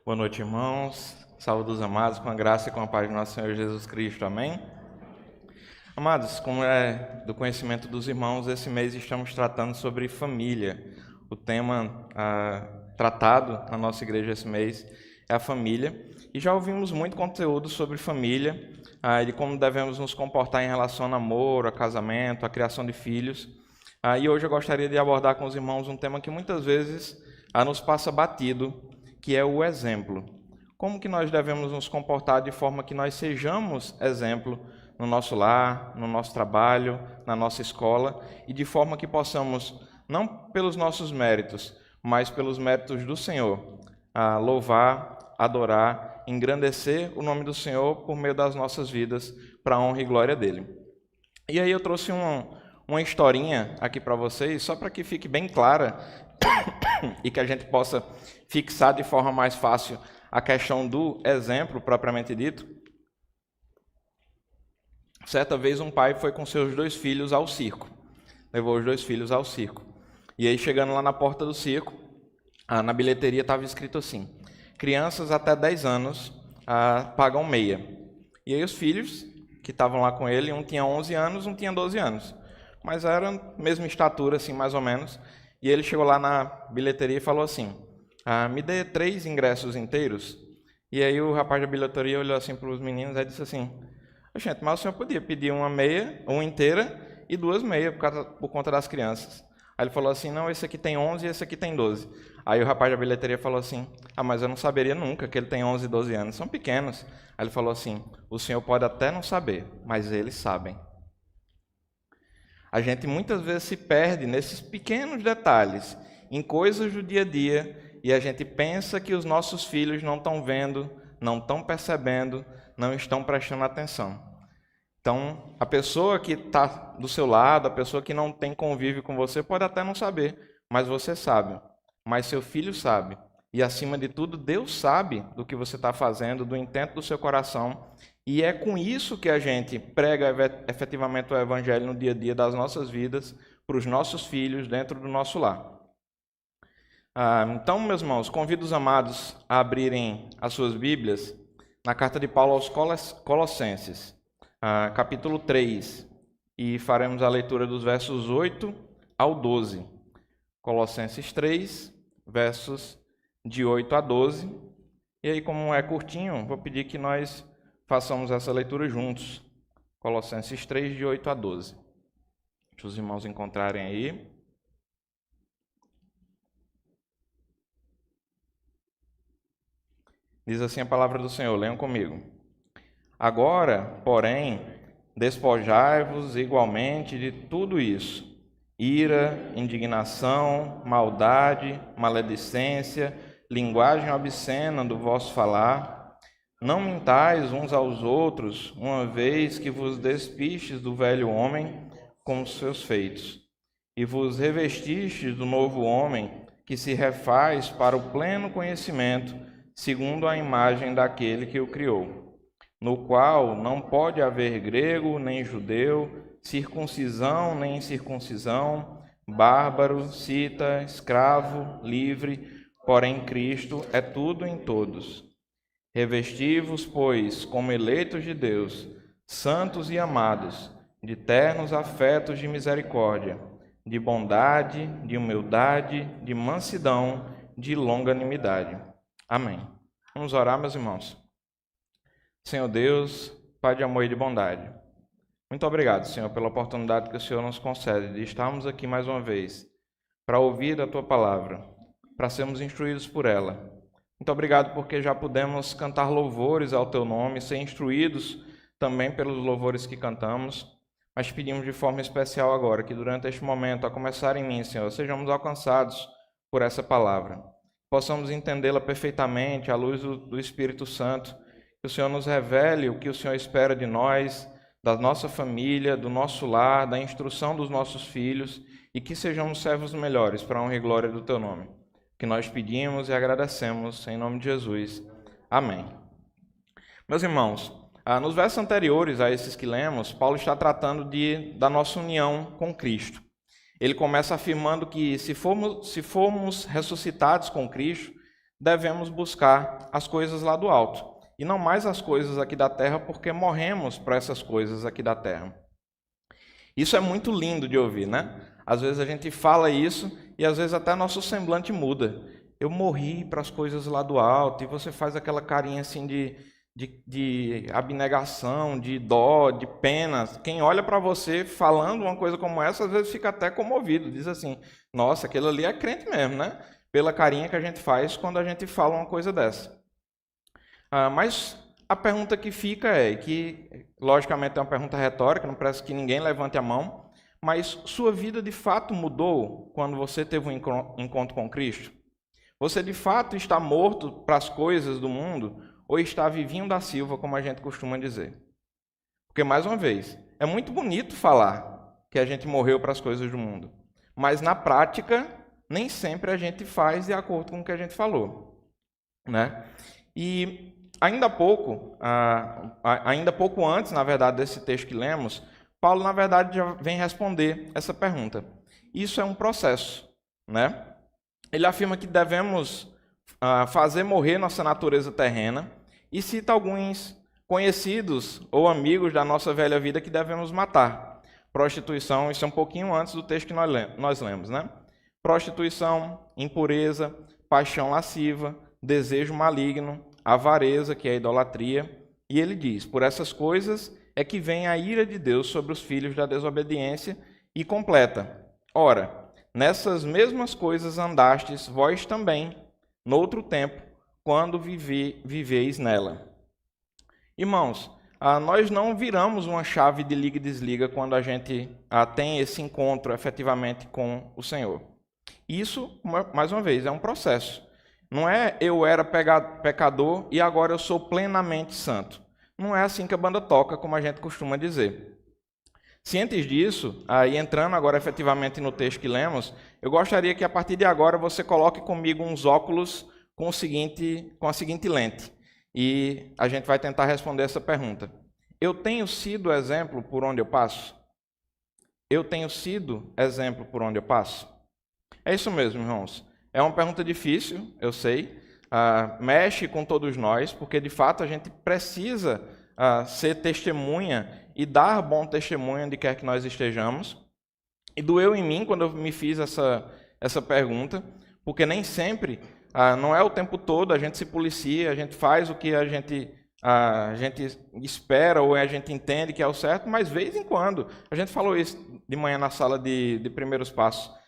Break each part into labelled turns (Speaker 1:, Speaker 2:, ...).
Speaker 1: Boa noite, irmãos. Saúde os amados, com a graça e com a paz do nosso Senhor Jesus Cristo. Amém? Amados, como é do conhecimento dos irmãos, esse mês estamos tratando sobre família. O tema tratado na nossa igreja esse mês é a família. E já ouvimos muito conteúdo sobre família, de como devemos nos comportar em relação ao namoro, a casamento, a criação de filhos. E hoje eu gostaria de abordar com os irmãos um tema que muitas vezes nos passa batido, que é o exemplo. Como que nós devemos nos comportar de forma que nós sejamos exemplo no nosso lar, no nosso trabalho, na nossa escola, e de forma que possamos, não pelos nossos méritos, mas pelos méritos do Senhor, louvar, adorar, engrandecer o nome do Senhor por meio das nossas vidas, para a honra e glória dele. E aí eu trouxe uma historinha aqui para vocês, só para que fique bem clara e que a gente possa fixar de forma mais fácil a questão do exemplo propriamente dito. Certa vez um pai foi com seus 2 filhos ao circo, levou os 2 filhos ao circo. E aí chegando lá na porta do circo, na bilheteria estava escrito assim: crianças até 10 anos pagam meia. E aí os filhos que estavam lá com ele, um tinha 11 anos, um tinha 12 anos. Mas era a mesma estatura, assim, mais ou menos. E ele chegou lá na bilheteria e falou assim: me dê 3 ingressos inteiros. E aí o rapaz da bilheteria olhou assim para os meninos e disse assim: gente, mas o senhor podia pedir uma meia, uma inteira e 2 meias por conta das crianças. Aí ele falou assim: não, esse aqui tem 11 e esse aqui tem 12. Aí o rapaz da bilheteria falou assim: mas eu não saberia nunca que ele tem 11 e 12 anos, são pequenos. Aí ele falou assim: o senhor pode até não saber, mas eles sabem. A gente muitas vezes se perde nesses pequenos detalhes, em coisas do dia a dia, e a gente pensa que os nossos filhos não estão vendo, não estão percebendo, não estão prestando atenção. Então, a pessoa que está do seu lado, a pessoa que não tem convívio com você, pode até não saber, mas você sabe. Mas seu filho sabe. E, acima de tudo, Deus sabe do que você está fazendo, do intento do seu coração. E é com isso que a gente prega efetivamente o Evangelho no dia a dia das nossas vidas, para os nossos filhos, dentro do nosso lar. Então, meus irmãos, convido os amados a abrirem as suas Bíblias na carta de Paulo aos Colossenses, capítulo 3, e faremos a leitura dos versos 8 ao 12. Colossenses 3, versos de 8 a 12. E aí, como é curtinho, vou pedir que nós façamos essa leitura juntos. Colossenses 3, de 8 a 12. Deixa os irmãos encontrarem aí. Diz assim a palavra do Senhor, leiam comigo. Agora, porém, despojai-vos igualmente de tudo isso: ira, indignação, maldade, maledicência, linguagem obscena do vosso falar. Não mintais uns aos outros, uma vez que vos despistes do velho homem com os seus feitos, e vos revestistes do novo homem, que se refaz para o pleno conhecimento, segundo a imagem daquele que o criou, no qual não pode haver grego nem judeu, circuncisão nem incircuncisão, bárbaro, cita, escravo, livre, porém Cristo é tudo em todos. Revesti-vos, pois, como eleitos de Deus, santos e amados, de ternos afetos de misericórdia, de bondade, de humildade, de mansidão, de longanimidade. Amém. Vamos orar, meus irmãos. Senhor Deus, Pai de amor e de bondade, muito obrigado, Senhor, pela oportunidade que o Senhor nos concede de estarmos aqui mais uma vez para ouvir a Tua palavra, para sermos instruídos por ela. Muito obrigado porque já pudemos cantar louvores ao Teu nome, ser instruídos também pelos louvores que cantamos, mas pedimos de forma especial agora que durante este momento, a começar em mim, Senhor, sejamos alcançados por essa palavra, possamos entendê-la perfeitamente à luz do Espírito Santo, que o Senhor nos revele o que o Senhor espera de nós, da nossa família, do nosso lar, da instrução dos nossos filhos, e que sejamos servos melhores para a honra e glória do Teu nome. Que nós pedimos e agradecemos em nome de Jesus. Amém. Meus irmãos, nos versos anteriores a esses que lemos, Paulo está tratando da nossa união com Cristo. Ele começa afirmando que se formos ressuscitados com Cristo, devemos buscar as coisas lá do alto, e não mais as coisas aqui da terra, porque morremos para essas coisas aqui da terra. Isso é muito lindo de ouvir, né? Às vezes a gente fala isso e às vezes até nosso semblante muda. Eu morri para as coisas lá do alto, e você faz aquela carinha assim de abnegação, de dó, de pena. Quem olha para você falando uma coisa como essa, às vezes fica até comovido, diz assim, nossa, aquele ali é crente mesmo, né? Pela carinha que a gente faz quando a gente fala uma coisa dessa. Mas a pergunta que fica é, que logicamente é uma pergunta retórica, não parece que ninguém levante a mão, mas sua vida de fato mudou quando você teve um encontro com Cristo? Você de fato está morto para as coisas do mundo ou está vivinho da Silva, como a gente costuma dizer? Porque, mais uma vez, é muito bonito falar que a gente morreu para as coisas do mundo, mas na prática nem sempre a gente faz de acordo com o que a gente falou, né? E ainda pouco antes, na verdade, desse texto que lemos, Paulo, na verdade, já vem responder essa pergunta. Isso é um processo, né? Ele afirma que devemos fazer morrer nossa natureza terrena e cita alguns conhecidos ou amigos da nossa velha vida que devemos matar. Prostituição, isso é um pouquinho antes do texto que nós lemos, né? Prostituição, impureza, paixão lasciva, desejo maligno, avareza, que é a idolatria. E ele diz, por essas coisas é que vem a ira de Deus sobre os filhos da desobediência, e completa. Ora, nessas mesmas coisas andastes vós também, noutro tempo, quando viveis nela. Irmãos, nós não viramos uma chave de liga e desliga quando a gente tem esse encontro efetivamente com o Senhor. Isso, mais uma vez, é um processo. Não é eu era pecador e agora eu sou plenamente santo. Não é assim que a banda toca, como a gente costuma dizer. Cientes disso, e entrando agora efetivamente no texto que lemos, eu gostaria que a partir de agora você coloque comigo uns óculos com a seguinte lente. E a gente vai tentar responder essa pergunta. Eu tenho sido exemplo por onde eu passo? Eu tenho sido exemplo por onde eu passo? É isso mesmo, irmãos. É uma pergunta difícil, eu sei. Mexe com todos nós, porque de fato a gente precisa ser testemunha e dar bom testemunho onde quer que nós estejamos. E doeu em mim quando eu me fiz essa pergunta, porque nem sempre, não é o tempo todo, a gente se policia, a gente faz o que a gente espera ou a gente entende que é o certo, mas de vez em quando, a gente falou isso de manhã na sala de primeiros passos,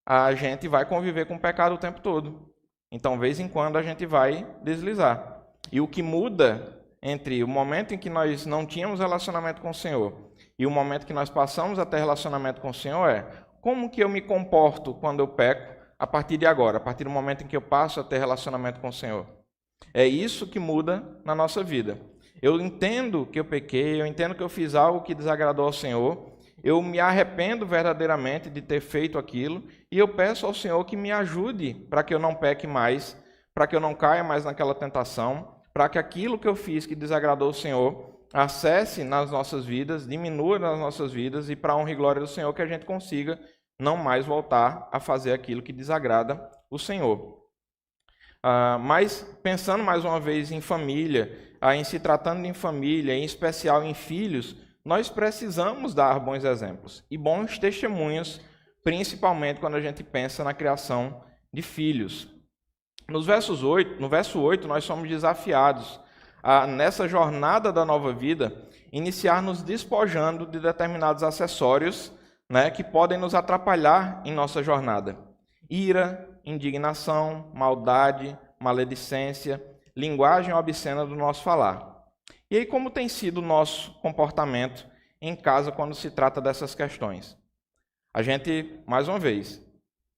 Speaker 1: a gente vai conviver com o pecado o tempo todo. Então, de vez em quando, a gente vai deslizar. E o que muda entre o momento em que nós não tínhamos relacionamento com o Senhor e o momento que nós passamos a ter relacionamento com o Senhor é como que eu me comporto quando eu peco a partir de agora, a partir do momento em que eu passo a ter relacionamento com o Senhor. É isso que muda na nossa vida. Eu entendo que eu pequei, eu entendo que eu fiz algo que desagradou ao Senhor, eu me arrependo verdadeiramente de ter feito aquilo e eu peço ao Senhor que me ajude para que eu não peque mais, para que eu não caia mais naquela tentação, para que aquilo que eu fiz que desagradou ao Senhor acesse nas nossas vidas, diminua nas nossas vidas e para a honra e glória do Senhor que a gente consiga não mais voltar a fazer aquilo que desagrada o Senhor. Mas pensando mais uma vez em família, em se tratando em família, em especial em filhos, nós precisamos dar bons exemplos e bons testemunhos, principalmente quando a gente pensa na criação de filhos. No verso 8, nós somos desafiados a, nessa jornada da nova vida, iniciar nos despojando de determinados acessórios, né, que podem nos atrapalhar em nossa jornada. Ira, indignação, maldade, maledicência, linguagem obscena do nosso falar. E aí, como tem sido o nosso comportamento em casa quando se trata dessas questões? A gente, mais uma vez,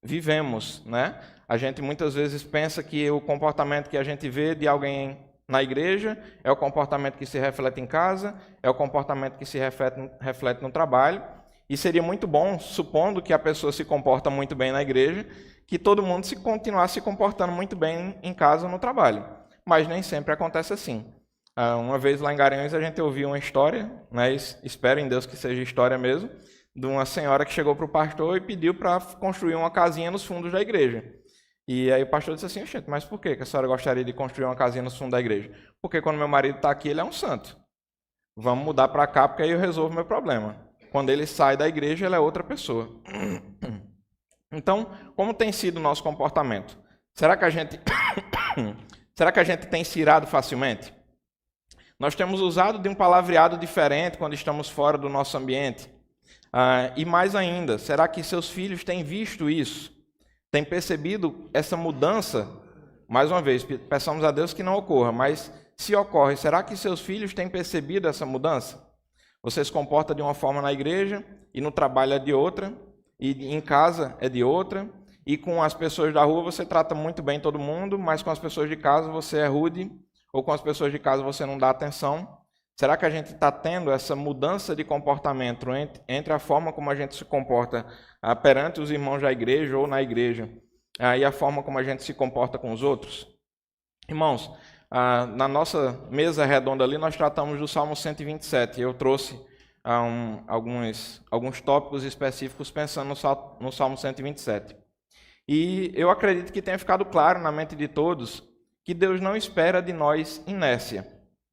Speaker 1: vivemos, né? A gente muitas vezes pensa que o comportamento que a gente vê de alguém na igreja é o comportamento que se reflete em casa, é o comportamento que se reflete no trabalho. E seria muito bom, supondo que a pessoa se comporta muito bem na igreja, que todo mundo continuasse se comportando muito bem em casa ou no trabalho. Mas nem sempre acontece assim. Uma vez lá em Garanhuns a gente ouviu uma história, né, espero em Deus que seja história mesmo, de uma senhora que chegou para o pastor e pediu para construir uma casinha nos fundos da igreja. E aí o pastor disse assim, gente, mas por que a senhora gostaria de construir uma casinha no fundo da igreja? Porque quando meu marido está aqui, ele é um santo. Vamos mudar para cá, porque aí eu resolvo meu problema. Quando ele sai da igreja, ele é outra pessoa. Então, como tem sido o nosso comportamento? Será que a gente tem se irado facilmente? Nós temos usado de um palavreado diferente quando estamos fora do nosso ambiente? E mais ainda, será que seus filhos têm visto isso? Têm percebido essa mudança? Mais uma vez, peçamos a Deus que não ocorra, mas se ocorre, será que seus filhos têm percebido essa mudança? Você se comporta de uma forma na igreja, e no trabalho é de outra, e em casa é de outra, e com as pessoas da rua você trata muito bem todo mundo, mas com as pessoas de casa você é rude, ou com as pessoas de casa você não dá atenção. Será que a gente está tendo essa mudança de comportamento entre a forma como a gente se comporta perante os irmãos da igreja ou na igreja e a forma como a gente se comporta com os outros? Irmãos, na nossa mesa redonda ali nós tratamos do Salmo 127. Eu trouxe alguns tópicos específicos pensando no Salmo 127. E eu acredito que tenha ficado claro na mente de todos que Deus não espera de nós inércia.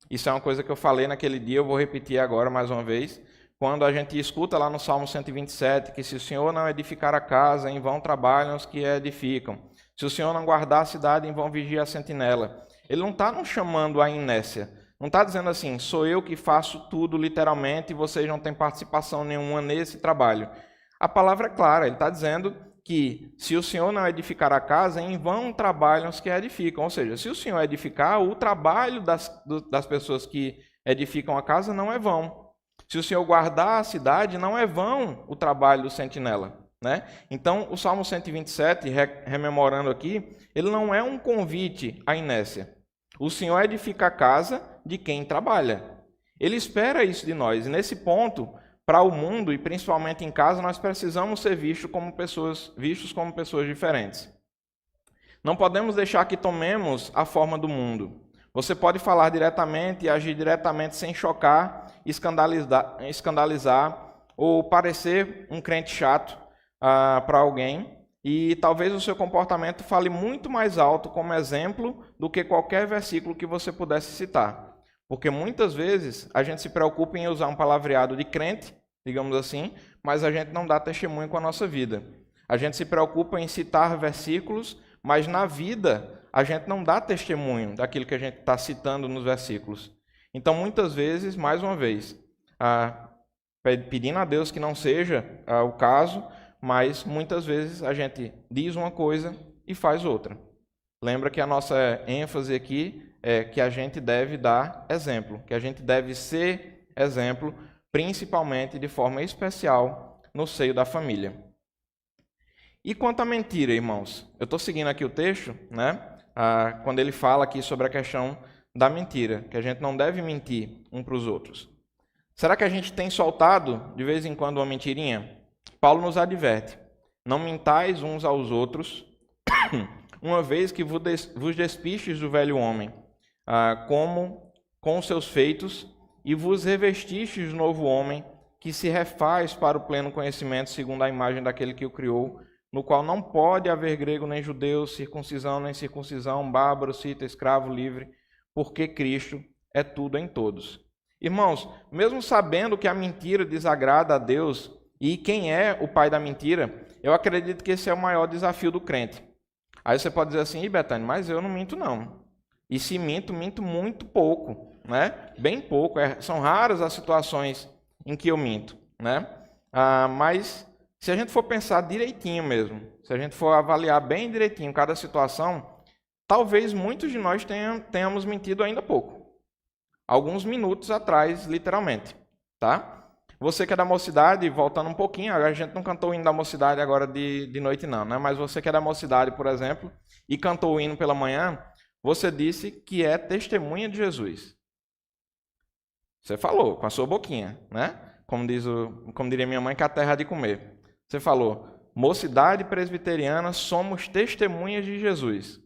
Speaker 1: Isso é uma coisa que eu falei naquele dia, eu vou repetir agora mais uma vez. Quando a gente escuta lá no Salmo 127 que se o Senhor não edificar a casa, em vão trabalham os que a edificam. Se o Senhor não guardar a cidade, em vão vigia a sentinela. Ele não está nos chamando à inércia. Não está dizendo assim, sou eu que faço tudo literalmente e vocês não têm participação nenhuma nesse trabalho. A palavra é clara, ele está dizendo que se o Senhor não edificar a casa, em vão trabalham os que a edificam. Ou seja, se o Senhor edificar, o trabalho das pessoas que edificam a casa não é vão. Se o Senhor guardar a cidade, não é vão o trabalho do sentinela. Né? Então, o Salmo 127, rememorando aqui, ele não é um convite à inércia. O Senhor edifica a casa de quem trabalha. Ele espera isso de nós. E nesse ponto, para o mundo, e principalmente em casa, nós precisamos ser vistos como pessoas diferentes. Não podemos deixar que tomemos a forma do mundo. Você pode falar diretamente e agir diretamente sem chocar, escandalizar ou parecer um crente chato para alguém. E talvez o seu comportamento fale muito mais alto como exemplo do que qualquer versículo que você pudesse citar. Porque muitas vezes a gente se preocupa em usar um palavreado de crente, digamos assim, mas a gente não dá testemunho com a nossa vida. A gente se preocupa em citar versículos, mas na vida a gente não dá testemunho daquilo que a gente está citando nos versículos. Então, muitas vezes, mais uma vez, pedindo a Deus que não seja o caso, mas muitas vezes a gente diz uma coisa e faz outra. Lembra que a nossa ênfase aqui é que a gente deve dar exemplo, que a gente deve ser exemplo, principalmente de forma especial no seio da família. E quanto à mentira, irmãos? Eu estou seguindo aqui o texto, né? Quando ele fala aqui sobre a questão da mentira, que a gente não deve mentir um para os outros. Será que a gente tem soltado de vez em quando uma mentirinha? Paulo nos adverte, não mintais uns aos outros, uma vez que vos despistes do velho homem, como com os seus feitos, e vos revestistes do novo homem, que se refaz para o pleno conhecimento, segundo a imagem daquele que o criou, no qual não pode haver grego nem judeu, circuncisão nem circuncisão, bárbaro, cita, escravo, livre, porque Cristo é tudo em todos. Irmãos, mesmo sabendo que a mentira desagrada a Deus, e quem é o pai da mentira, eu acredito que esse é o maior desafio do crente. Aí você pode dizer assim, Betânia, mas eu não minto não. E se minto muito pouco, né? Bem pouco. São raras as situações em que eu minto, né? Mas se a gente for pensar direitinho mesmo, se a gente for avaliar bem direitinho cada situação, talvez muitos de nós tenhamos mentido ainda pouco. Alguns minutos atrás, literalmente, tá? Você que é da mocidade, voltando um pouquinho, a gente não cantou o hino da mocidade agora de noite não, né? Mas você que é da mocidade, por exemplo, e cantou o hino pela manhã, você disse que é testemunha de Jesus. Você falou, com a sua boquinha, né? Como diria minha mãe, que a terra há de comer. Você falou, mocidade presbiteriana, somos testemunhas de Jesus.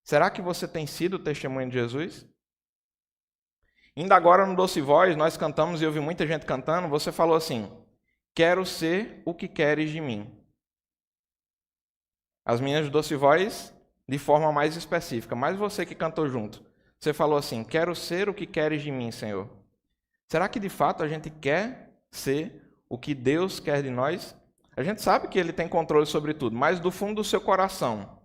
Speaker 1: Será que você tem sido testemunha de Jesus? Ainda agora no Doce Voz, nós cantamos e eu vi muita gente cantando, você falou assim, quero ser o que queres de mim. As meninas do Doce Voz de forma mais específica, mas você que cantou junto, você falou assim: quero ser o que queres de mim, Senhor. Será que de fato a gente quer ser o que Deus quer de nós? A gente sabe que Ele tem controle sobre tudo, mas do fundo do seu coração,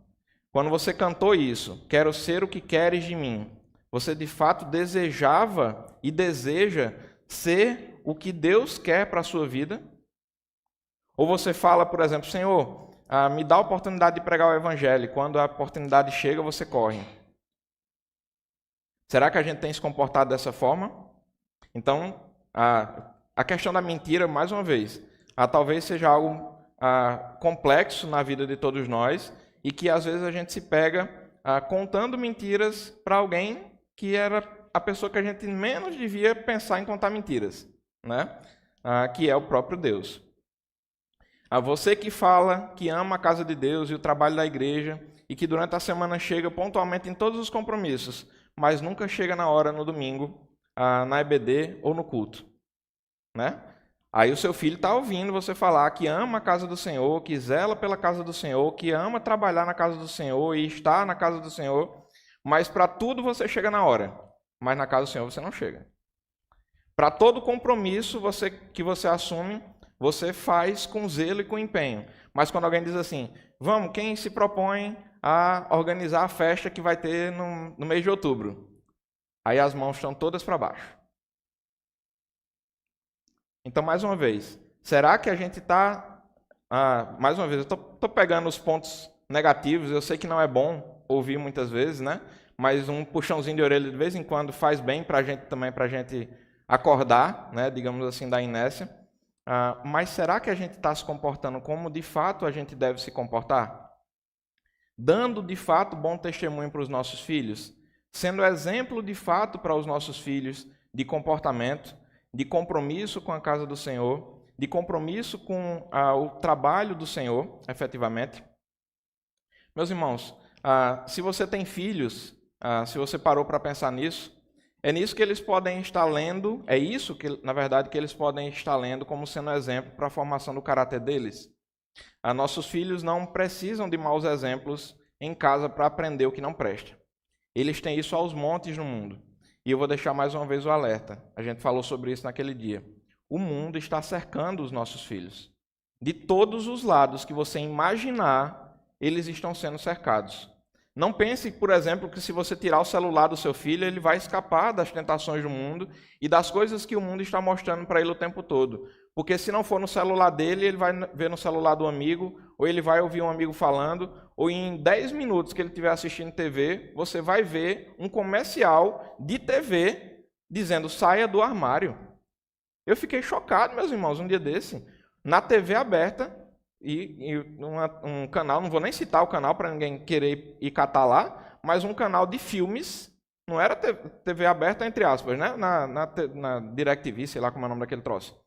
Speaker 1: quando você cantou isso, quero ser o que queres de mim, você de fato desejava e deseja ser o que Deus quer para a sua vida? Ou você fala, por exemplo, Senhor, me dá a oportunidade de pregar o Evangelho, e quando a oportunidade chega, você corre. Será que a gente tem se comportado dessa forma? Então, a questão da mentira, mais uma vez, talvez seja algo complexo na vida de todos nós, e que às vezes a gente se pega contando mentiras para alguém que era a pessoa que a gente menos devia pensar em contar mentiras, né? Que é o próprio Deus. Você que fala que ama a casa de Deus e o trabalho da igreja, e que durante a semana chega pontualmente em todos os compromissos, mas nunca chega na hora no domingo, na EBD ou no culto, né? Aí o seu filho está ouvindo você falar que ama a casa do Senhor, que zela pela casa do Senhor, que ama trabalhar na casa do Senhor e estar na casa do Senhor, mas para tudo você chega na hora, mas na casa do Senhor você não chega. Para todo compromisso que você assume, você faz com zelo e com empenho. Mas quando alguém diz assim, vamos, quem se propõe a organizar a festa que vai ter no mês de outubro? Aí as mãos estão todas para baixo. Então, mais uma vez, será que a gente está... mais uma vez, eu estou pegando os pontos negativos, eu sei que não é bom ouvir muitas vezes, né? Mas um puxãozinho de orelha de vez em quando faz bem para a gente também, para a gente acordar, né? Digamos assim, da inércia. Mas será que a gente está se comportando como de fato a gente deve se comportar? Dando de fato bom testemunho para os nossos filhos? Sendo exemplo de fato para os nossos filhos de comportamento, de compromisso com a casa do Senhor, de compromisso com o trabalho do Senhor, efetivamente? Meus irmãos, se você tem filhos, se você parou para pensar nisso, é nisso que eles podem estar lendo, é isso que, na verdade, que eles podem estar lendo como sendo exemplo para a formação do caráter deles. Nossos filhos não precisam de maus exemplos em casa para aprender o que não presta. Eles têm isso aos montes no mundo. E eu vou deixar mais uma vez o alerta. A gente falou sobre isso naquele dia. O mundo está cercando os nossos filhos. De todos os lados que você imaginar, eles estão sendo cercados. Não pense, por exemplo, que se você tirar o celular do seu filho, ele vai escapar das tentações do mundo e das coisas que o mundo está mostrando para ele o tempo todo. Porque se não for no celular dele, ele vai ver no celular do amigo, ou ele vai ouvir um amigo falando, ou em 10 minutos que ele estiver assistindo TV, você vai ver um comercial de TV dizendo, saia do armário. Eu fiquei chocado, meus irmãos, um dia desse, na TV aberta, um canal, não vou nem citar o canal para ninguém querer ir catar lá, mas um canal de filmes, não era TV aberta, entre aspas, né? Na DirecTV, sei lá como é o nome daquele troço.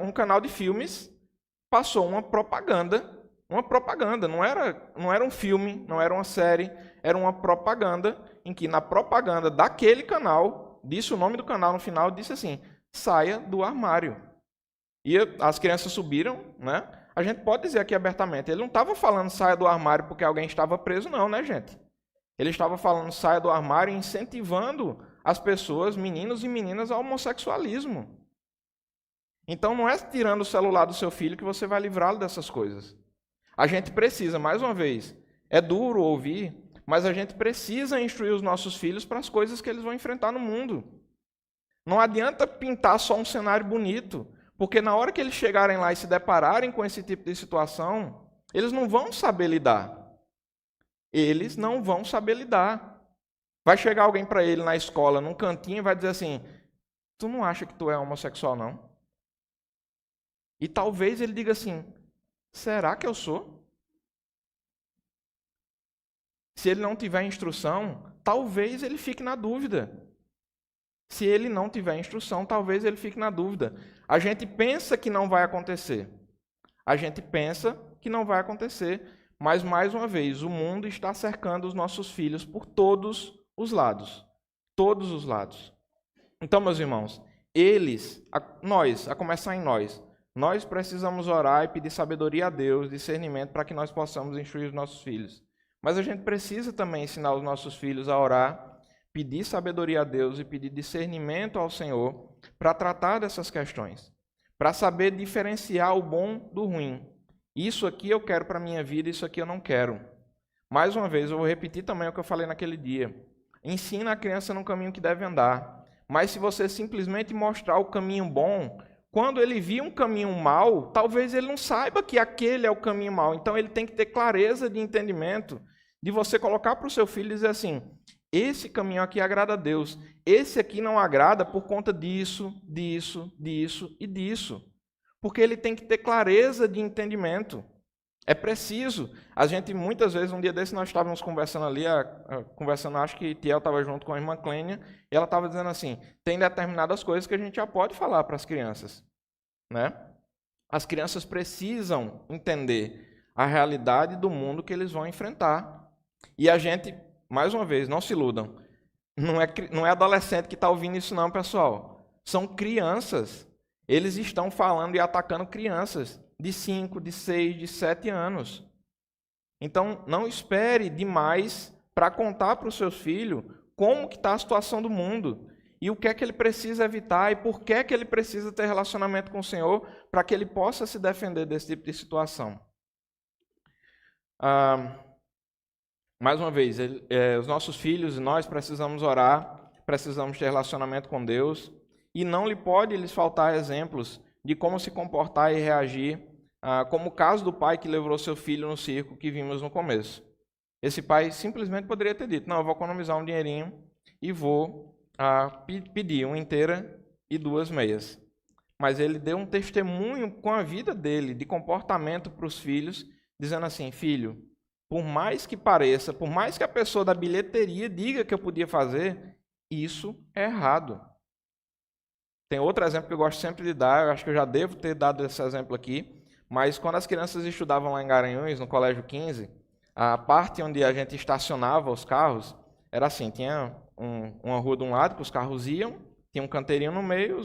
Speaker 1: Um canal de filmes passou uma propaganda, não era um filme, não era uma série, era uma propaganda, em que na propaganda daquele canal, disse o nome do canal no final, disse assim, saia do armário. E as crianças subiram, né? A gente pode dizer aqui abertamente, ele não estava falando saia do armário porque alguém estava preso, não, né, gente? Ele estava falando saia do armário, incentivando as pessoas, meninos e meninas, ao homossexualismo. Então não é tirando o celular do seu filho que você vai livrá-lo dessas coisas. A gente precisa, mais uma vez, é duro ouvir, mas a gente precisa instruir os nossos filhos para as coisas que eles vão enfrentar no mundo. Não adianta pintar só um cenário bonito, porque na hora que eles chegarem lá e se depararem com esse tipo de situação, eles não vão saber lidar. Eles não vão saber lidar. Vai chegar alguém para ele na escola, num cantinho, e vai dizer assim, tu não acha que tu é homossexual, não? E talvez ele diga assim, será que eu sou? Se ele não tiver instrução, talvez ele fique na dúvida. Se ele não tiver instrução, talvez ele fique na dúvida. A gente pensa que não vai acontecer. A gente pensa que não vai acontecer. Mas, mais uma vez, o mundo está cercando os nossos filhos por todos os lados. Todos os lados. Então, meus irmãos, a começar em nós nós precisamos orar e pedir sabedoria a Deus, discernimento, para que nós possamos instruir os nossos filhos. Mas a gente precisa também ensinar os nossos filhos a orar, pedir sabedoria a Deus e pedir discernimento ao Senhor para tratar dessas questões, para saber diferenciar o bom do ruim. Isso aqui eu quero para a minha vida, isso aqui eu não quero. Mais uma vez, eu vou repetir também o que eu falei naquele dia. Ensina a criança no caminho que deve andar. Mas se você simplesmente mostrar o caminho bom, quando ele vir um caminho mau, talvez ele não saiba que aquele é o caminho mau. Então ele tem que ter clareza de entendimento, de você colocar para o seu filho e dizer assim, esse caminho aqui agrada a Deus, esse aqui não agrada por conta disso, disso, disso e disso. Porque ele tem que ter clareza de entendimento. É preciso. A gente, muitas vezes, um dia desse, nós estávamos conversando ali, conversando, acho que Tiel estava junto com a irmã Clênia, e ela estava dizendo assim, tem determinadas coisas que a gente já pode falar para as crianças. Né? As crianças precisam entender a realidade do mundo que eles vão enfrentar. E a gente, mais uma vez, não se iludam, não é adolescente que está ouvindo isso não, pessoal. São crianças. Eles estão falando e atacando crianças de 5, de 6, de 7 anos. Então, não espere demais para contar para o seu filho como que está a situação do mundo e o que é que ele precisa evitar e por que é que ele precisa ter relacionamento com o Senhor para que ele possa se defender desse tipo de situação. Mais uma vez, os nossos filhos e nós precisamos orar, precisamos ter relacionamento com Deus e não lhes faltar exemplos de como se comportar e reagir, como o caso do pai que levou seu filho no circo que vimos no começo. Esse pai simplesmente poderia ter dito, não, eu vou economizar um dinheirinho e vou pedir uma inteira e 2 meias. Mas ele deu um testemunho com a vida dele, de comportamento para os filhos, dizendo assim, filho, por mais que pareça, por mais que a pessoa da bilheteria diga que eu podia fazer, isso é errado. Tem outro exemplo que eu gosto sempre de dar, eu acho que eu já devo ter dado esse exemplo aqui, mas quando as crianças estudavam lá em Garanhuns, no Colégio 15, a parte onde a gente estacionava os carros era assim, tinha uma rua de um lado que os carros iam, tinha um canteirinho no meio,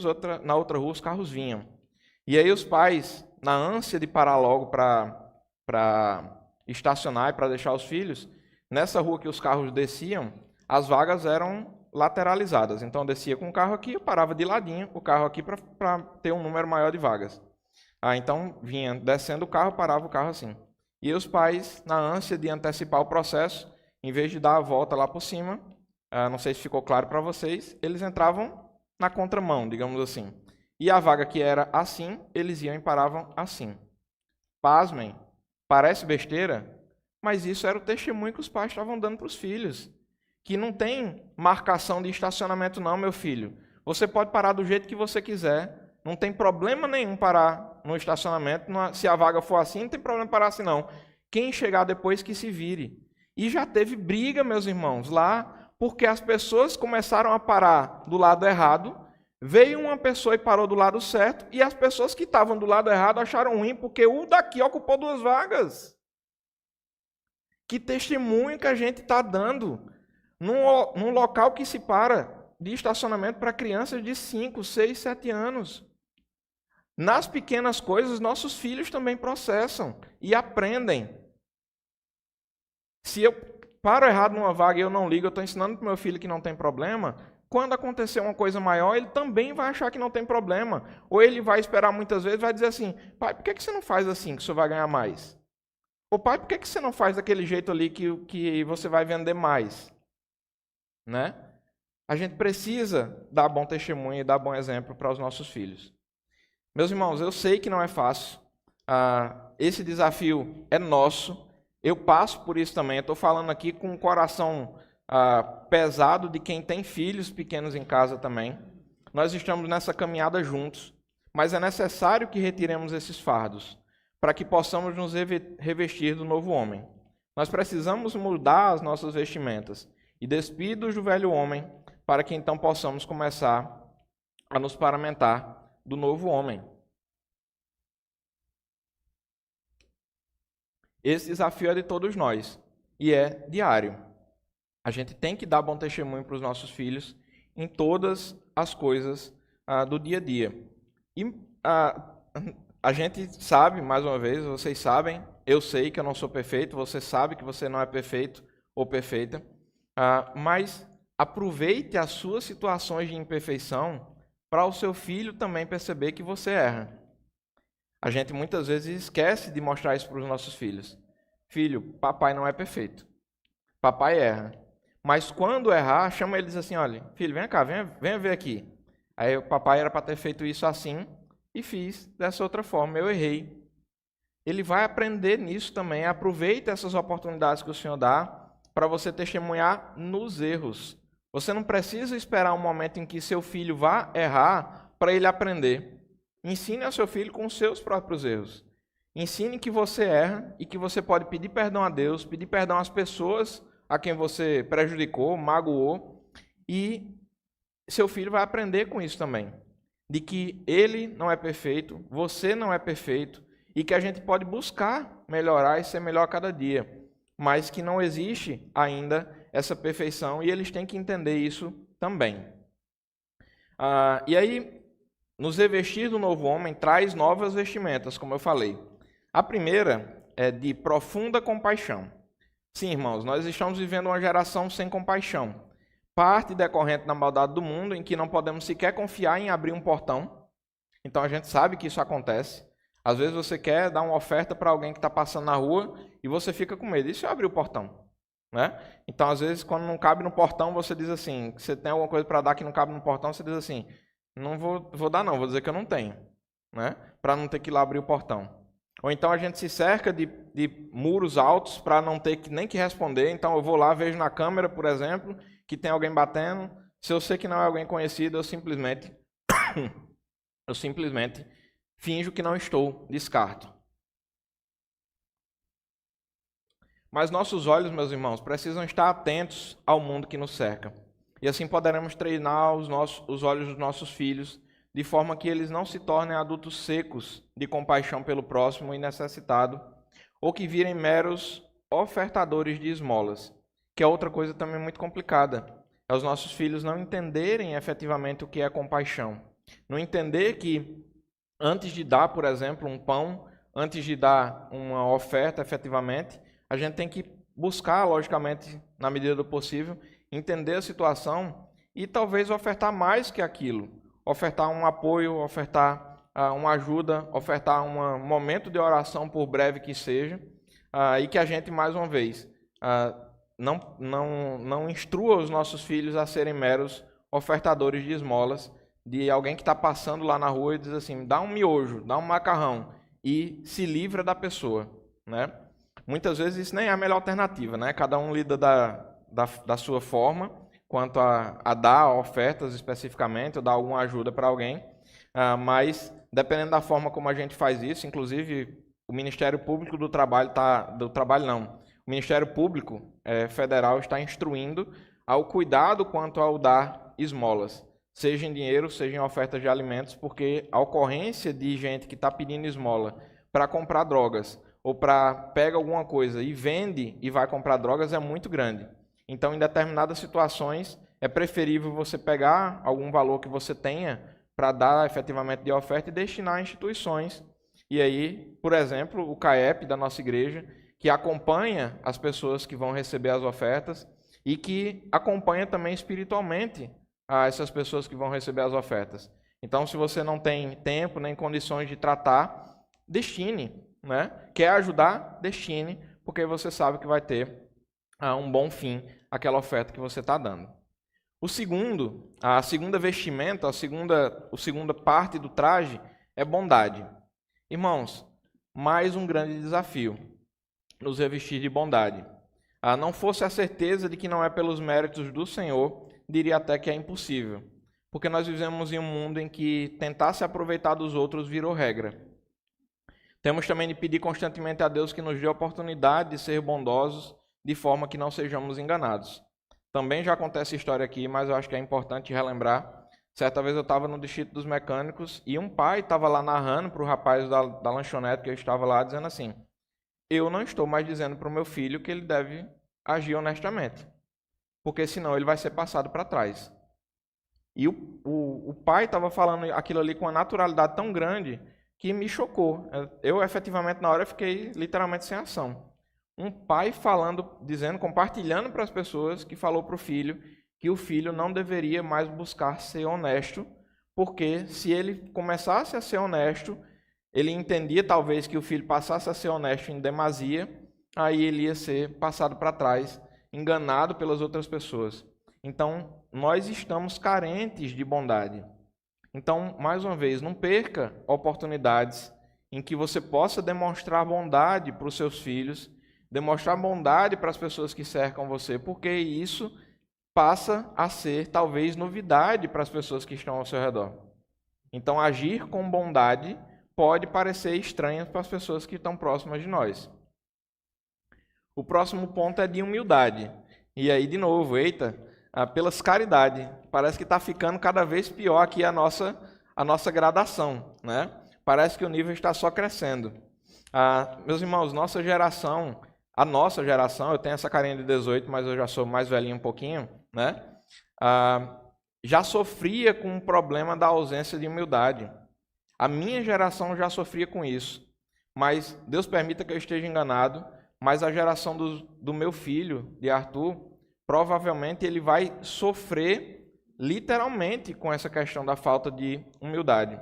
Speaker 1: na outra rua os carros vinham. E aí os pais, na ânsia de parar logo para estacionar e para deixar os filhos, nessa rua que os carros desciam, as vagas eram lateralizadas. Então, eu descia com o carro aqui, eu parava de ladinho o carro aqui para ter um número maior de vagas. Então, vinha descendo o carro, parava o carro assim. E os pais, na ânsia de antecipar o processo, em vez de dar a volta lá por cima, não sei se ficou claro para vocês, eles entravam na contramão, digamos assim. E a vaga que era assim, eles iam e paravam assim. Pasmem, parece besteira, mas isso era o testemunho que os pais estavam dando para os filhos. Que não tem marcação de estacionamento não, meu filho. Você pode parar do jeito que você quiser. Não tem problema nenhum parar no estacionamento. Se a vaga for assim, não tem problema parar assim não. Quem chegar depois que se vire. E já teve briga, meus irmãos, lá, porque as pessoas começaram a parar do lado errado. Veio uma pessoa e parou do lado certo. E as pessoas que estavam do lado errado acharam ruim, porque o daqui ocupou 2 vagas. Que testemunho que a gente está dando num local que se para de estacionamento para crianças de 5, 6, 7 anos. Nas pequenas coisas, nossos filhos também processam e aprendem. Se eu paro errado numa vaga e eu não ligo, eu estou ensinando para o meu filho que não tem problema, quando acontecer uma coisa maior, ele também vai achar que não tem problema. Ou ele vai esperar muitas vezes, vai dizer assim, pai, por que você não faz assim, que o senhor vai ganhar mais? Ou pai, por que você não faz daquele jeito ali que você vai vender mais? Né? A gente precisa dar bom testemunho e dar bom exemplo para os nossos filhos. Meus irmãos, eu sei que não é fácil. Esse desafio é nosso. Eu passo por isso também. Eu estou falando aqui com o coração pesado de quem tem filhos pequenos em casa também. Nós estamos nessa caminhada juntos. Mas é necessário que retiremos esses fardos para que possamos nos revestir do novo homem. Nós precisamos mudar as nossas vestimentas e despir-nos do velho homem, para que então possamos começar a nos paramentar do novo homem. Esse desafio é de todos nós, e é diário. A gente tem que dar bom testemunho para os nossos filhos em todas as coisas do dia a dia. E a gente sabe, mais uma vez, vocês sabem, eu sei que eu não sou perfeito, você sabe que você não é perfeito ou perfeita, mas aproveite as suas situações de imperfeição para o seu filho também perceber que você erra. A gente muitas vezes esquece de mostrar isso para os nossos filhos. Filho, papai não é perfeito. Papai erra. Mas quando errar, chama eles assim, olha, filho, vem cá, venha ver aqui. Aí o papai era para ter feito isso assim e fiz dessa outra forma, eu errei. Ele vai aprender nisso também. Aproveite essas oportunidades que o Senhor dá para você testemunhar nos erros. Você não precisa esperar um momento em que seu filho vá errar para ele aprender. Ensine ao seu filho com os seus próprios erros. Ensine que você erra e que você pode pedir perdão a Deus, pedir perdão às pessoas a quem você prejudicou, magoou, e seu filho vai aprender com isso também. De que ele não é perfeito, você não é perfeito, e que a gente pode buscar melhorar e ser melhor a cada dia, mas que não existe ainda essa perfeição e eles têm que entender isso também. E aí, nos revestir do novo homem traz novas vestimentas, como eu falei. A primeira é de profunda compaixão. Sim, irmãos, nós estamos vivendo uma geração sem compaixão. Parte decorrente da maldade do mundo, em que não podemos sequer confiar em abrir um portão. Então a gente sabe que isso acontece. Às vezes você quer dar uma oferta para alguém que está passando na rua e você fica com medo. E se eu abrir o portão? Né? Então, às vezes, quando não cabe no portão, você diz assim, que você tem alguma coisa para dar que não cabe no portão, você diz assim, não vou dar não, vou dizer que eu não tenho, né? Para não ter que ir lá abrir o portão. Ou então a gente se cerca de muros altos para não ter nem que responder. Então eu vou lá, vejo na câmera, por exemplo, que tem alguém batendo. Se eu sei que não é alguém conhecido, eu simplesmente finjo que não estou, descarto. Mas nossos olhos, meus irmãos, precisam estar atentos ao mundo que nos cerca. E assim poderemos treinar os olhos dos nossos filhos, de forma que eles não se tornem adultos secos de compaixão pelo próximo e necessitado, ou que virem meros ofertadores de esmolas, que é outra coisa também muito complicada. É os nossos filhos não entenderem efetivamente o que é compaixão. Não entender que antes de dar, por exemplo, um pão, antes de dar uma oferta efetivamente, a gente tem que buscar, logicamente, na medida do possível, entender a situação e talvez ofertar mais que aquilo. Ofertar um apoio, ofertar uma ajuda, ofertar um momento de oração, por breve que seja, e que a gente, mais uma vez, não instrua os nossos filhos a serem meros ofertadores de esmolas, de alguém que está passando lá na rua e diz assim, dá um miojo, dá um macarrão, e se livra da pessoa, né? Muitas vezes isso nem é a melhor alternativa, né? Cada um lida da sua forma, quanto a dar ofertas especificamente, ou dar alguma ajuda para alguém, mas dependendo da forma como a gente faz isso, inclusive o Ministério Público do Trabalho o Ministério Público Federal está instruindo ao cuidado quanto ao dar esmolas, seja em dinheiro, seja em ofertas de alimentos, porque a ocorrência de gente que está pedindo esmola para comprar drogas, ou para pega alguma coisa e vende e vai comprar drogas é muito grande. Então, em determinadas situações, é preferível você pegar algum valor que você tenha para dar efetivamente de oferta e destinar a instituições. E aí, por exemplo, o CAEP da nossa igreja, que acompanha as pessoas que vão receber as ofertas e que acompanha também espiritualmente essas pessoas que vão receber as ofertas. Então, se você não tem tempo nem condições de tratar, destine. Né? Quer ajudar? Destine, porque você sabe que vai ter um bom fim aquela oferta que você está dando. A segunda vestimenta, a segunda parte do traje é bondade. Irmãos, mais um grande desafio, nos revestir de bondade. Não fosse a certeza de que não é pelos méritos do Senhor, diria até que é impossível, porque nós vivemos em um mundo em que tentar se aproveitar dos outros virou regra. Temos também de pedir constantemente a Deus que nos dê a oportunidade de ser bondosos, de forma que não sejamos enganados. Também já acontece história aqui, mas eu acho que é importante relembrar. Certa vez eu estava no Distrito dos Mecânicos e um pai estava lá narrando para o rapaz da lanchonete que eu estava lá, dizendo assim, eu não estou mais dizendo para o meu filho que ele deve agir honestamente, porque senão ele vai ser passado para trás. E o pai estava falando aquilo ali com uma naturalidade tão grande que me chocou. Eu, efetivamente, na hora, fiquei literalmente sem ação. Um pai falando, dizendo, compartilhando para as pessoas, que falou para o filho que o filho não deveria mais buscar ser honesto, porque se ele começasse a ser honesto, ele entendia talvez que o filho passasse a ser honesto em demasia, aí ele ia ser passado para trás, enganado pelas outras pessoas. Então, nós estamos carentes de bondade. Então, mais uma vez, não perca oportunidades em que você possa demonstrar bondade para os seus filhos, demonstrar bondade para as pessoas que cercam você, porque isso passa a ser, talvez, novidade para as pessoas que estão ao seu redor. Então, agir com bondade pode parecer estranho para as pessoas que estão próximas de nós. O próximo ponto é de humildade. E aí, de novo, eita, pelas caridades. Parece que está ficando cada vez pior aqui a nossa gradação, né? Parece que o nível está só crescendo. Meus irmãos, a nossa geração, eu tenho essa carinha de 18, mas eu já sou mais velhinho um pouquinho, né? Já sofria com o problema da ausência de humildade. A minha geração já sofria com isso, mas Deus permita que eu esteja enganado, mas a geração do meu filho, de Arthur, provavelmente ele vai sofrer literalmente com essa questão da falta de humildade.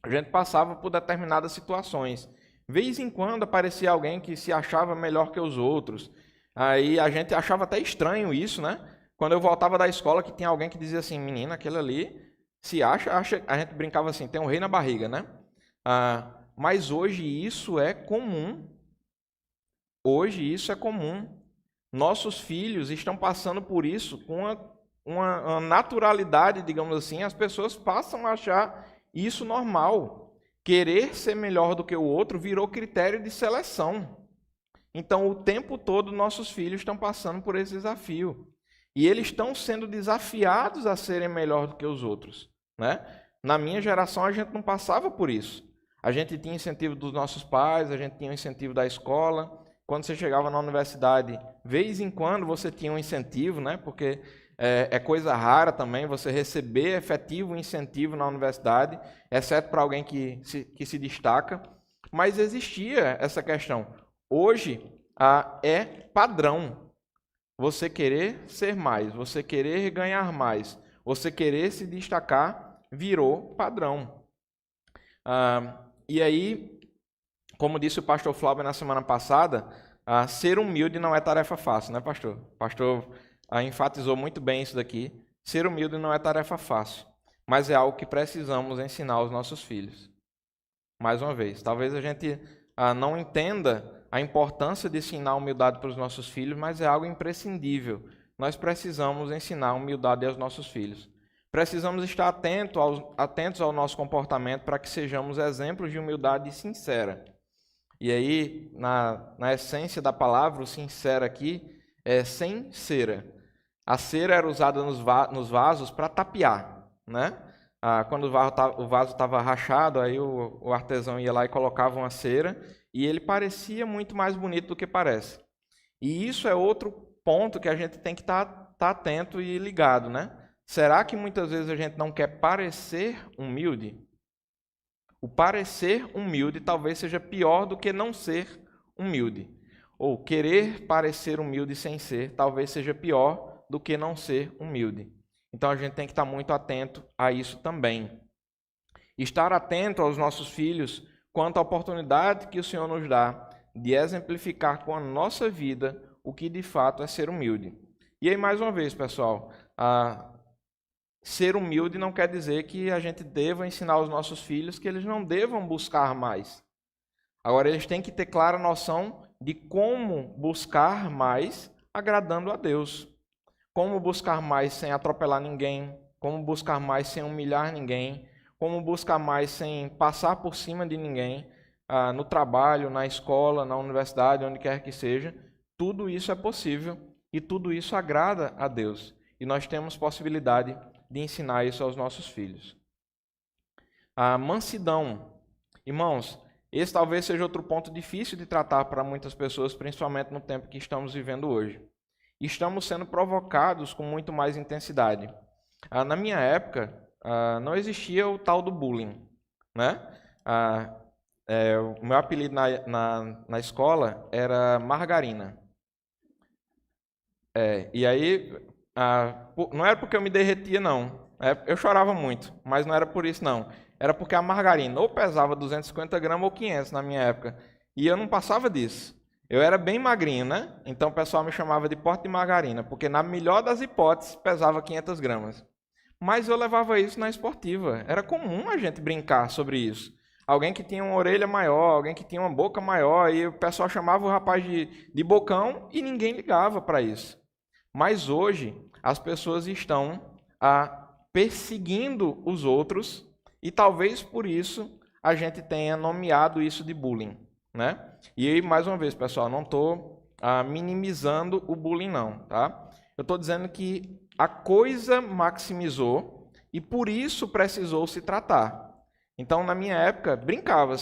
Speaker 1: A gente passava por determinadas situações. Vez em quando aparecia alguém que se achava melhor que os outros. Aí a gente achava até estranho isso, né? Quando eu voltava da escola, que tinha alguém que dizia assim, menina, aquele ali se acha, a gente brincava assim, tem um rei na barriga, né? Mas hoje isso é comum. Hoje isso é comum. Nossos filhos estão passando por isso com uma naturalidade, digamos assim. As pessoas passam a achar isso normal. Querer ser melhor do que o outro virou critério de seleção. Então, o tempo todo, nossos filhos estão passando por esse desafio. E eles estão sendo desafiados a serem melhor do que os outros, né? Na minha geração, a gente não passava por isso. A gente tinha incentivo dos nossos pais, a gente tinha o incentivo da escola. Quando você chegava na universidade, vez em quando você tinha um incentivo, né? Porque é coisa rara também você receber efetivo incentivo na universidade, exceto para alguém que se destaca. Mas existia essa questão. Hoje é padrão você querer ser mais, você querer ganhar mais, você querer se destacar, virou padrão. E aí, como disse o pastor Flávio na semana passada, ser humilde não é tarefa fácil, né, pastor? O pastor enfatizou muito bem isso daqui. Ser humilde não é tarefa fácil, mas é algo que precisamos ensinar aos nossos filhos. Mais uma vez, talvez a gente não entenda a importância de ensinar a humildade para os nossos filhos, mas é algo imprescindível. Nós precisamos ensinar a humildade aos nossos filhos. Precisamos estar atentos ao nosso comportamento para que sejamos exemplos de humildade sincera. E aí, na essência da palavra, o sincero aqui é sem cera. A cera era usada nos vasos para tapear, né? Quando o vaso estava rachado, aí o artesão ia lá e colocava uma cera, e ele parecia muito mais bonito do que parece. E isso é outro ponto que a gente tem que estar atento e ligado, né? Será que muitas vezes a gente não quer parecer humilde? O parecer humilde talvez seja pior do que não ser humilde. Ou querer parecer humilde sem ser talvez seja pior do que não ser humilde. Então a gente tem que estar muito atento a isso também. Estar atento aos nossos filhos quanto à oportunidade que o Senhor nos dá de exemplificar com a nossa vida o que de fato é ser humilde. E aí, mais uma vez, pessoal, ser humilde não quer dizer que a gente deva ensinar aos nossos filhos que eles não devam buscar mais. Agora, eles têm que ter clara noção de como buscar mais agradando a Deus. Como buscar mais sem atropelar ninguém, como buscar mais sem humilhar ninguém, como buscar mais sem passar por cima de ninguém, no trabalho, na escola, na universidade, onde quer que seja. Tudo isso é possível e tudo isso agrada a Deus. E nós temos possibilidade de ensinar isso aos nossos filhos. A mansidão. Irmãos, esse talvez seja outro ponto difícil de tratar para muitas pessoas, principalmente no tempo que estamos vivendo hoje. Estamos sendo provocados com muito mais intensidade. Na minha época, não existia o tal do bullying. né? O meu apelido na escola era Margarina. E aí, não era porque eu me derretia, não. Eu chorava muito, mas não era por isso, não. Era porque a margarina ou pesava 250 gramas ou 500 na minha época. E eu não passava disso. Eu era bem magrinho, né? Então o pessoal me chamava de porte de margarina, porque na melhor das hipóteses pesava 500 gramas. Mas eu levava isso na esportiva. Era comum a gente brincar sobre isso. Alguém que tinha uma orelha maior, alguém que tinha uma boca maior, e o pessoal chamava o rapaz de bocão e ninguém ligava para isso. Mas hoje as pessoas estão perseguindo os outros e talvez por isso a gente tenha nomeado isso de bullying, né? E aí, mais uma vez, pessoal, não estou minimizando o bullying, não, tá? Eu estou dizendo que a coisa maximizou e por isso precisou se tratar. Então, na minha época, brincava,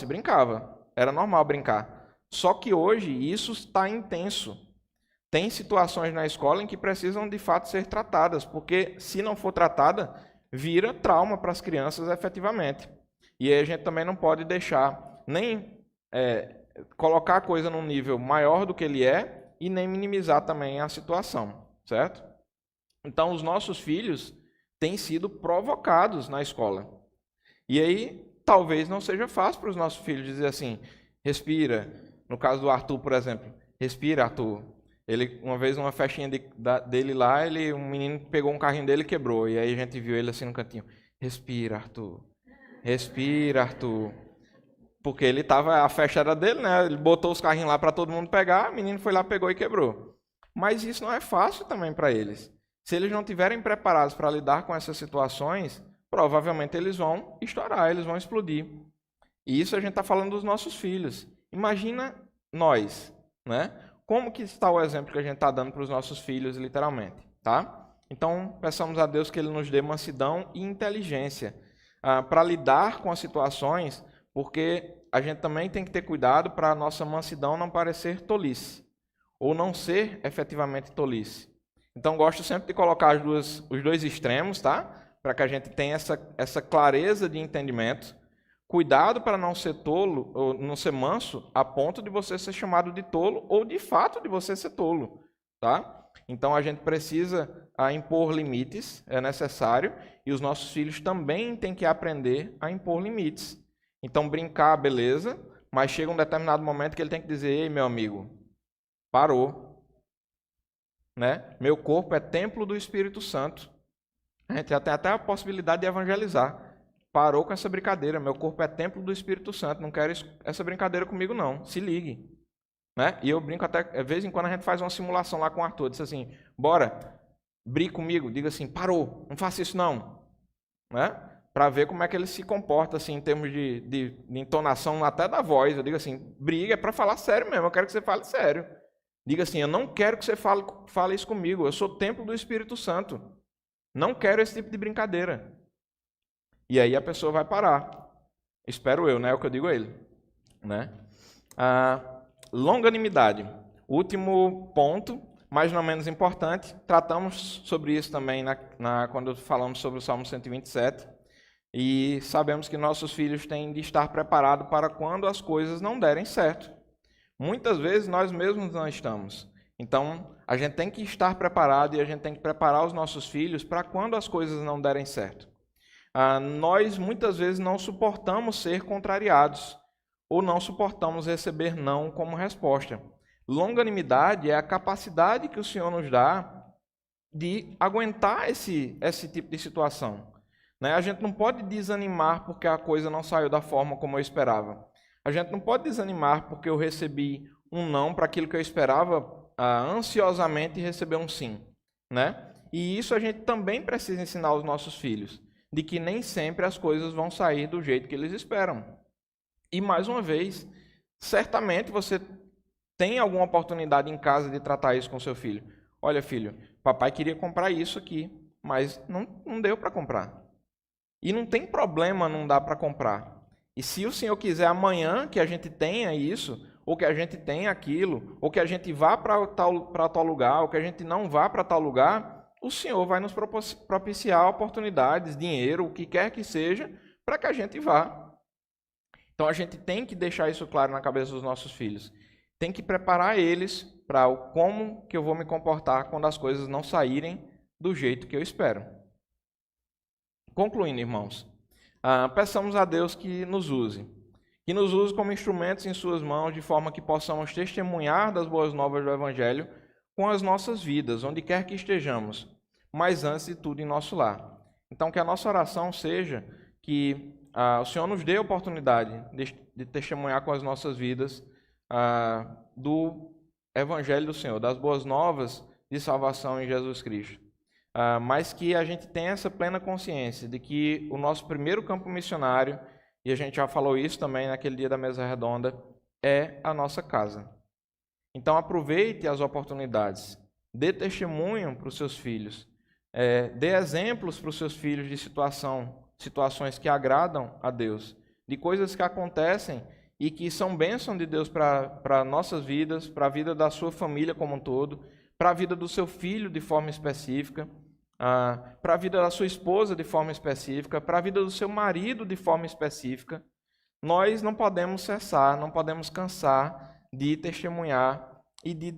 Speaker 1: era normal brincar. Só que hoje isso está intenso. Tem situações na escola em que precisam de fato ser tratadas, porque se não for tratada, vira trauma para as crianças efetivamente. E aí a gente também não pode deixar nem colocar a coisa num nível maior do que ele é e nem minimizar também a situação, certo? Então os nossos filhos têm sido provocados na escola. E aí talvez não seja fácil para os nossos filhos dizer assim, respira. No caso do Arthur, por exemplo, respira, Arthur. Ele, uma vez, numa festinha dele lá, um menino pegou um carrinho dele e quebrou. E aí a gente viu ele assim no cantinho. Respira, Arthur. Respira, Arthur. Porque ele tava, a festa era dele, né? Ele botou os carrinhos lá para todo mundo pegar, o menino foi lá, pegou e quebrou. Mas isso não é fácil também para eles. Se eles não estiverem preparados para lidar com essas situações, provavelmente eles vão estourar, eles vão explodir. E isso a gente está falando dos nossos filhos. Imagina nós, né? Como que está o exemplo que a gente está dando para os nossos filhos, literalmente, tá? Então, peçamos a Deus que Ele nos dê mansidão e inteligência para lidar com as situações, porque a gente também tem que ter cuidado para a nossa mansidão não parecer tolice, ou não ser efetivamente tolice. Então, gosto sempre de colocar os dois extremos, tá? Para que a gente tenha essa clareza de entendimento. Cuidado para não ser tolo, ou não ser manso, a ponto de você ser chamado de tolo, ou de fato de você ser tolo, tá? Então a gente precisa impor limites, é necessário, e os nossos filhos também têm que aprender a impor limites. Então brincar, beleza, mas chega um determinado momento que ele tem que dizer, ei, meu amigo, parou, né? Meu corpo é templo do Espírito Santo. A gente já tem até a possibilidade de evangelizar. Parou com essa brincadeira. Meu corpo é templo do Espírito Santo. Não quero essa brincadeira comigo, não. Se ligue. Né? E eu brinco até, de vez em quando a gente faz uma simulação lá com o Arthur. Diz assim, bora, brinque comigo. Diga assim, parou, não faça isso não. Né? Para ver como é que ele se comporta assim, em termos de entonação até da voz. Eu digo assim, briga é para falar sério mesmo. Eu quero que você fale sério. Diga assim, eu não quero que você fale isso comigo. Eu sou templo do Espírito Santo. Não quero esse tipo de brincadeira. E aí a pessoa vai parar. Espero eu, né? É o que eu digo a ele. Né? Longanimidade. Último ponto, mas não menos importante. Tratamos sobre isso também quando falamos sobre o Salmo 127. E sabemos que nossos filhos têm de estar preparados para quando as coisas não derem certo. Muitas vezes nós mesmos não estamos. Então, a gente tem que estar preparado e a gente tem que preparar os nossos filhos para quando as coisas não derem certo. Nós muitas vezes não suportamos ser contrariados ou não suportamos receber não como resposta. Longanimidade é a capacidade que o Senhor nos dá de aguentar esse tipo de situação. Né? A gente não pode desanimar porque a coisa não saiu da forma como eu esperava. A gente não pode desanimar porque eu recebi um não para aquilo que eu esperava ansiosamente receber um sim. Né? E isso a gente também precisa ensinar aos nossos filhos, de que nem sempre as coisas vão sair do jeito que eles esperam. E, mais uma vez, certamente você tem alguma oportunidade em casa de tratar isso com seu filho. Olha, filho, papai queria comprar isso aqui, mas não deu para comprar. E não tem problema não dar para comprar. E se o Senhor quiser amanhã que a gente tenha isso, ou que a gente tenha aquilo, ou que a gente vá para tal lugar, ou que a gente não vá para tal lugar, o Senhor vai nos propiciar oportunidades, dinheiro, o que quer que seja, para que a gente vá. Então a gente tem que deixar isso claro na cabeça dos nossos filhos. Tem que preparar eles para o como que eu vou me comportar quando as coisas não saírem do jeito que eu espero. Concluindo, irmãos, peçamos a Deus que nos use como instrumentos em suas mãos, de forma que possamos testemunhar das boas novas do Evangelho com as nossas vidas, onde quer que estejamos, mas antes de tudo em nosso lar. Então, que a nossa oração seja que o Senhor nos dê a oportunidade de testemunhar com as nossas vidas do Evangelho do Senhor, das boas novas de salvação em Jesus Cristo. Mas que a gente tenha essa plena consciência de que o nosso primeiro campo missionário, e a gente já falou isso também naquele dia da mesa redonda, é a nossa casa. Então aproveite as oportunidades, dê testemunho para os seus filhos, dê exemplos para os seus filhos de situações que agradam a Deus, de coisas que acontecem e que são bênção de Deus para nossas vidas, para a vida da sua família como um todo, para a vida do seu filho de forma específica, para a vida da sua esposa de forma específica, para a vida do seu marido de forma específica. Nós não podemos cessar, não podemos cansar de testemunhar e de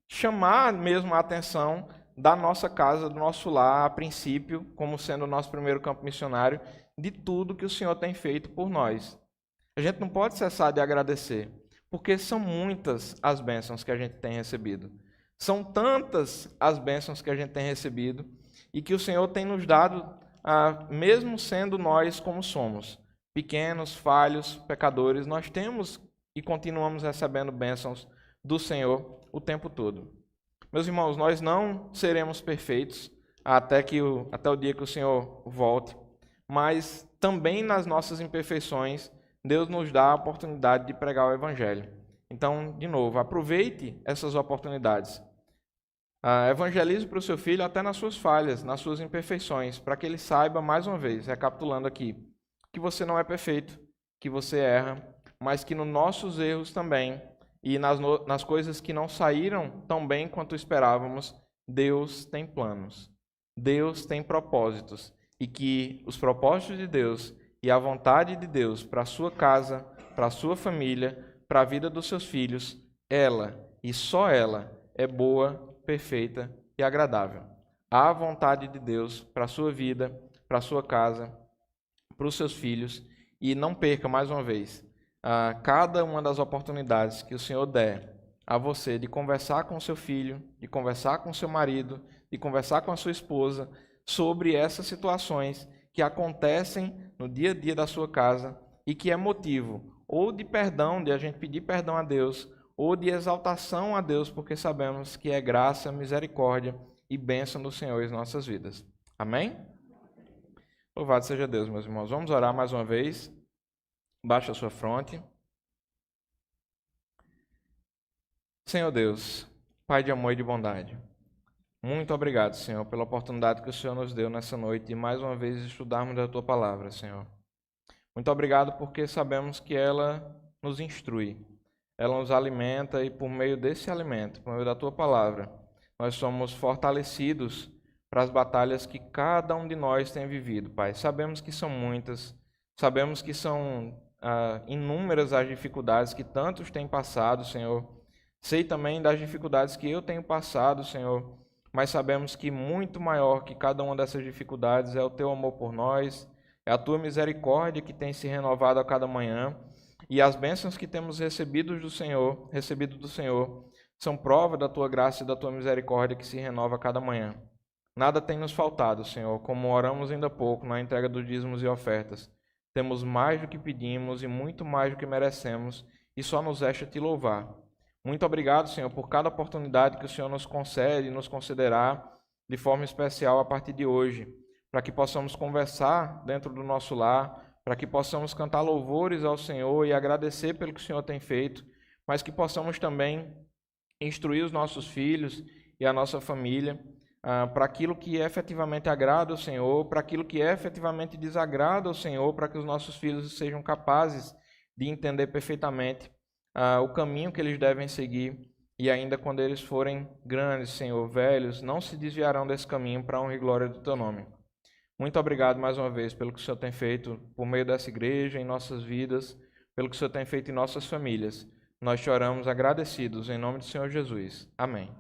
Speaker 1: chamar mesmo a atenção da nossa casa, do nosso lar, a princípio, como sendo o nosso primeiro campo missionário, de tudo que o Senhor tem feito por nós. A gente não pode cessar de agradecer, porque são muitas as bênçãos que a gente tem recebido. São tantas as bênçãos que a gente tem recebido e que o Senhor tem nos dado, mesmo sendo nós como somos, pequenos, falhos, pecadores, nós temos e continuamos recebendo bênçãos do Senhor o tempo todo. Meus irmãos, nós não seremos perfeitos até o dia que o Senhor volte, mas também nas nossas imperfeições, Deus nos dá a oportunidade de pregar o Evangelho. Então, de novo, aproveite essas oportunidades. Evangelize para o seu filho até nas suas falhas, nas suas imperfeições, para que ele saiba, mais uma vez, recapitulando aqui, que você não é perfeito, que você erra, mas que nos nossos erros também e nas coisas que não saíram tão bem quanto esperávamos, Deus tem planos, Deus tem propósitos, e que os propósitos de Deus e a vontade de Deus para a sua casa, para a sua família, para a vida dos seus filhos, ela e só ela é boa, perfeita e agradável. Há a vontade de Deus para a sua vida, para a sua casa, para os seus filhos, e não perca mais uma vez cada uma das oportunidades que o Senhor der a você de conversar com o seu filho, de conversar com o seu marido, de conversar com a sua esposa sobre essas situações que acontecem no dia a dia da sua casa e que é motivo ou de perdão, de a gente pedir perdão a Deus, ou de exaltação a Deus, porque sabemos que é graça, misericórdia e bênção do Senhor em nossas vidas. Amém? Louvado seja Deus, meus irmãos. Vamos orar mais uma vez. Baixe a sua fronte. Senhor Deus, Pai de amor e de bondade, muito obrigado, Senhor, pela oportunidade que o Senhor nos deu nessa noite de mais uma vez estudarmos a Tua Palavra, Senhor. Muito obrigado porque sabemos que ela nos instrui, ela nos alimenta e por meio desse alimento, por meio da Tua Palavra, nós somos fortalecidos para as batalhas que cada um de nós tem vivido, Pai. Sabemos que são muitas, sabemos que são inúmeras as dificuldades que tantos têm passado, Senhor. Sei também das dificuldades que eu tenho passado, Senhor, mas sabemos que muito maior que cada uma dessas dificuldades é o Teu amor por nós, é a Tua misericórdia que tem se renovado a cada manhã, e as bênçãos que temos recebido do Senhor, são prova da Tua graça e da Tua misericórdia que se renova a cada manhã. Nada tem nos faltado, Senhor, como oramos ainda há pouco na entrega dos dízimos e ofertas. Temos mais do que pedimos e muito mais do que merecemos, e só nos resta Te louvar. Muito obrigado, Senhor, por cada oportunidade que o Senhor nos concede e nos concederá de forma especial a partir de hoje, para que possamos conversar dentro do nosso lar, para que possamos cantar louvores ao Senhor e agradecer pelo que o Senhor tem feito, mas que possamos também instruir os nossos filhos e a nossa família para aquilo que efetivamente agrada ao Senhor, para aquilo que efetivamente desagrada ao Senhor, para que os nossos filhos sejam capazes de entender perfeitamente o caminho que eles devem seguir, e ainda quando eles forem grandes, Senhor, velhos, não se desviarão desse caminho para a honra e glória do Teu nome. Muito obrigado mais uma vez pelo que o Senhor tem feito por meio dessa igreja, em nossas vidas, pelo que o Senhor tem feito em nossas famílias. Nós te oramos agradecidos em nome do Senhor Jesus. Amém.